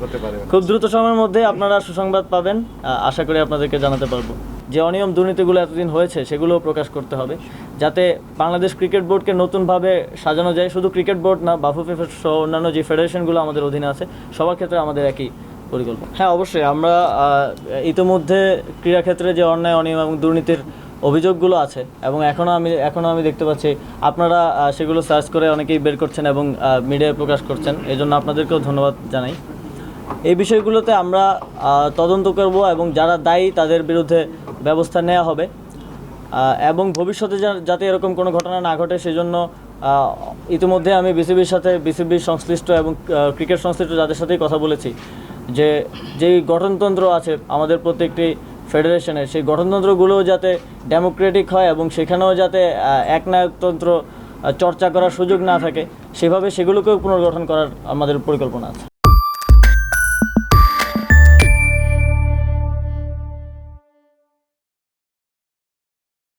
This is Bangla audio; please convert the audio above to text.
হতে পারে? খুব দ্রুত সময়ের মধ্যে আপনারা সুসংবাদ পাবেন, আশা করি আপনাদেরকে জানাতে পারবো। যে অনিয়ম দুর্নীতিগুলো এতদিন হয়েছে সেগুলোও প্রকাশ করতে হবে, যাতে বাংলাদেশ ক্রিকেট বোর্ডকে নতুনভাবে সাজানো যায়। শুধু ক্রিকেট বোর্ড না, বাফুফে সহ অন্যান্য যে ফেডারেশনগুলো আমাদের অধীনে আছে সবার ক্ষেত্রে আমাদের একই পরিকল্পনা। হ্যাঁ, অবশ্যই আমরা ইতিমধ্যে ক্রীড়াক্ষেত্রে যে অন্যায়, অনিয়ম এবং দুর্নীতির অভিযোগগুলো আছে এবং এখনও আমি দেখতে পাচ্ছি আপনারা সেগুলো সার্চ করে অনেকেই বের করছেন এবং মিডিয়ায় প্রকাশ করছেন, এই জন্য আপনাদেরকেও ধন্যবাদ জানাই। এই বিষয়গুলোতে আমরা তদন্ত করব এবং যারা দায়ী তাদের বিরুদ্ধে ব্যবস্থা নেওয়া হবে এবং ভবিষ্যতে যাতে এরকম কোনো ঘটনা না ঘটে সেজন্য ইতিমধ্যে আমি বিসিবির সংশ্লিষ্ট এবং ক্রিকেট সংশ্লিষ্ট যাদের সাথেই কথা বলেছি যে যেই গঠনতন্ত্র আছে আমাদের প্রত্যেকটি ফেডারেশনের, সেই গঠনতন্ত্রগুলোও যাতে ডেমোক্রেটিক হয় এবং সেখানেও যাতে একনায়কতন্ত্র চর্চা করার সুযোগ না থাকে, সেভাবে সেগুলোকেও পুনর্গঠন করার আমাদের পরিকল্পনা আছে।